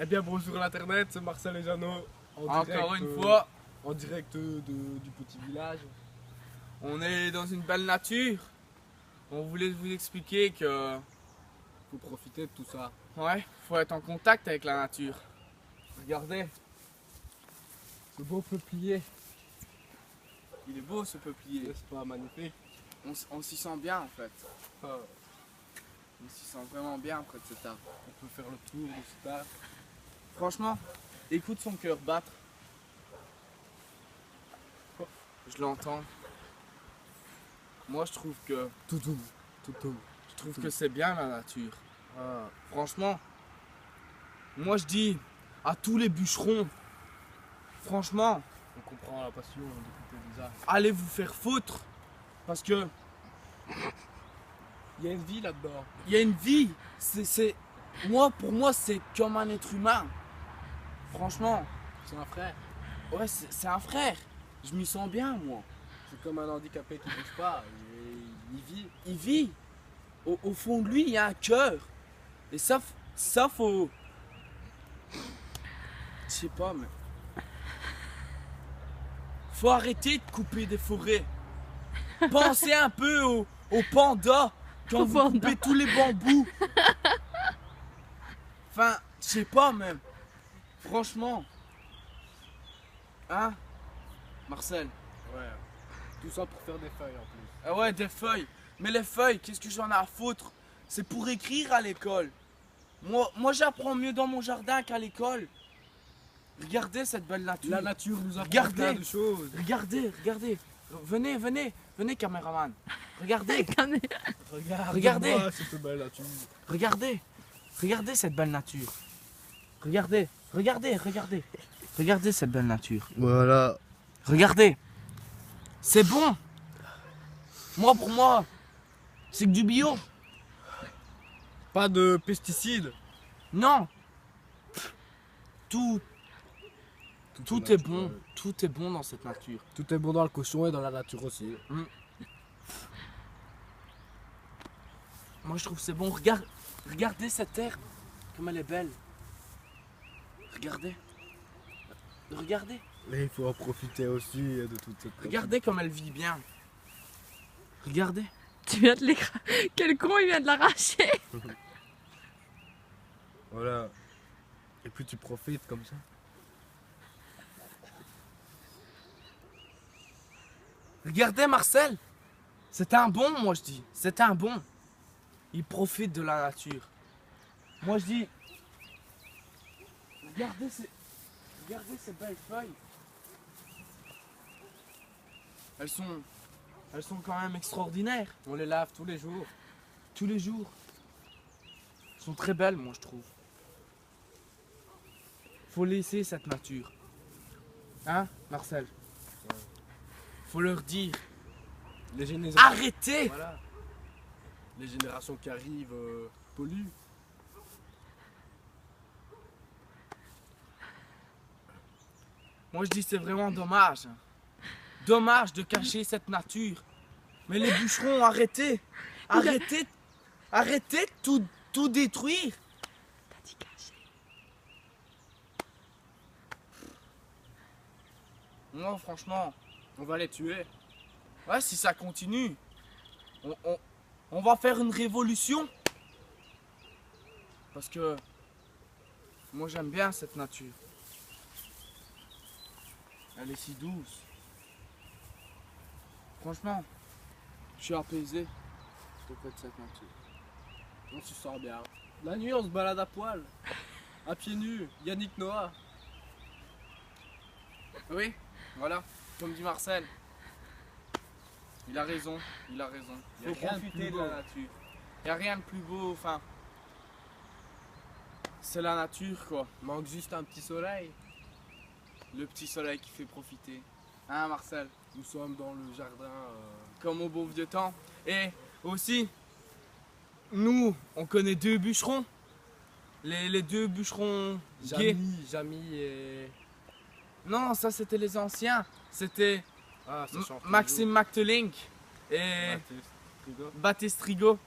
Eh bien bonjour l'internet, c'est Marcel et Jeannot. Encore une fois, en direct du petit village. on est dans une belle nature. On voulait vous expliquer que Faut profiter de tout ça. ouais, faut être en contact avec la nature. Regardez, Ce beau peuplier, il est beau ce peuplier. n'est-ce pas magnifique? On s'y sent bien en fait. Ah, On s'y sent vraiment bien près de cet arbre. on peut faire le tour de cet arbre. Franchement, écoute son cœur battre. Je l'entends. Moi je trouve que Tout. c'est bien la nature. Ah, Franchement, moi je dis à tous les bûcherons, franchement, on comprend la passion de couper des arbres. allez vous faire foutre. Parce que Il y a une vie là-dedans. il y a une vie. Moi, pour moi, c'est comme un être humain. Franchement, C'est un frère. ouais, c'est un frère. Je m'y sens bien, moi. C'est comme un handicapé qui bouge pas. Il vit. Il vit. Au fond de lui, il y a un cœur. Et ça faut. Je sais pas, mais. Faut arrêter de couper des forêts. Pensez un peu aux pandas quand Aux vous pandas. coupez tous les bambous. Enfin, je sais pas même. Franchement. Hein, Marcel? Ouais. Tout ça pour faire des feuilles en plus. Ah ouais, des feuilles. Mais les feuilles, qu'est-ce que j'en ai à foutre? C'est pour écrire à l'école. Moi j'apprends mieux dans mon jardin qu'à l'école. Regardez cette belle nature. La nature nous apprend Regardez. plein de choses. Regardez. Venez caméraman. Regardez, Regardez cette belle nature. regardez cette belle nature. Regardez cette belle nature. Voilà. Regardez. C'est bon. Pour moi, c'est que du bio. Pas de pesticides. Non. Tout est naturel. bon. Tout est bon dans cette nature. Tout est bon dans le cochon et dans la nature aussi. Moi je trouve que c'est bon. Regardez cette herbe. Comme elle est belle. Regardez. Mais il faut en profiter aussi de toute cette Regardez comme elle vit bien. Regardez. Tu viens de l'écraser. Quel con, il vient de l'arracher. Voilà. Et puis tu profites comme ça. Regardez Marcel. C'est un bon, moi je dis. C'est un bon. Il profite de la nature. Moi je dis. Regardez ces belles feuilles. Elles sont quand même extraordinaires. On les lave tous les jours. Tous les jours. Elles sont très belles, moi je trouve. Faut laisser cette nature. Hein, Marcel? Faut leur dire. Les générations. Arrêtez! Voilà. Les générations qui arrivent polluent. Moi je dis c'est vraiment dommage. Dommage de cacher cette nature. Mais les bûcherons, arrêtez. Arrêtez de tout détruire. T'as dit caché. Moi franchement, On va les tuer. ouais, si ça continue, on va faire une révolution. Parce que moi j'aime bien cette nature. Elle est si douce. Franchement, je suis apaisé auprès de cette nature. On se sent bien. La nuit, on se balade à poil. À pieds nus. Yannick Noah. Oui, voilà, comme dit Marcel. Il a raison. Y a Faut rien de profiter plus de beau. la nature. Il n'y a rien de plus beau, enfin. C'est la nature quoi. Manque juste un petit soleil. Le petit soleil qui fait profiter. Hein Marcel? Nous sommes dans le jardin. Comme au bon vieux temps. Et aussi, nous, on connaît deux bûcherons. Les deux bûcherons gays. Jamy et. Non, ça c'était les anciens. C'était Ah, ça change. Maxime Mactelink et toujours. Baptiste Rigaud.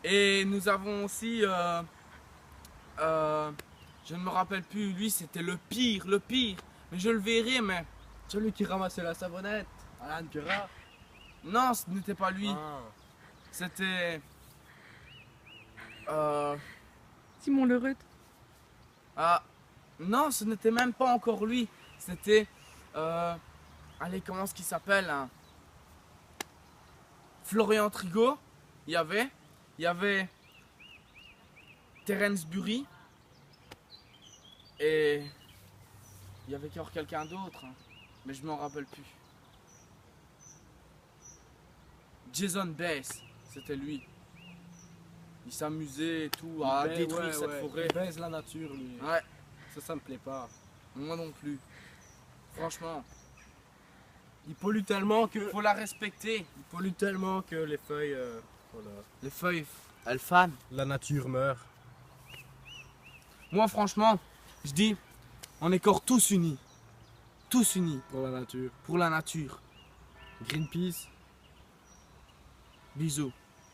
Et nous avons aussi Je ne me rappelle plus. Lui, c'était le pire, le pire. Mais je le verrai, mais... Celui qui ramassait la savonnette. Alan Kera. Non, ce n'était pas lui. Ah. C'était... Simon Le Reut. Ah... Non, ce n'était même pas encore lui. C'était... Allez, comment est-ce qu'il s'appelle hein? Florian Trigo. Il y avait Terence Bury. Et il y avait encore quelqu'un d'autre, hein. Mais je m'en rappelle plus. Jason Bass, c'était lui. Il s'amusait et tout à détruire cette forêt. Il baise la nature, lui. Ouais, Ça me plaît pas. moi non plus. Franchement, Il pollue tellement que. faut la respecter. Il pollue tellement que les feuilles. Voilà. Les feuilles, elles fanent. La nature meurt. Moi, franchement, je dis, on est encore tous unis. Tous unis Pour la nature. pour la nature. Greenpeace. Bisous.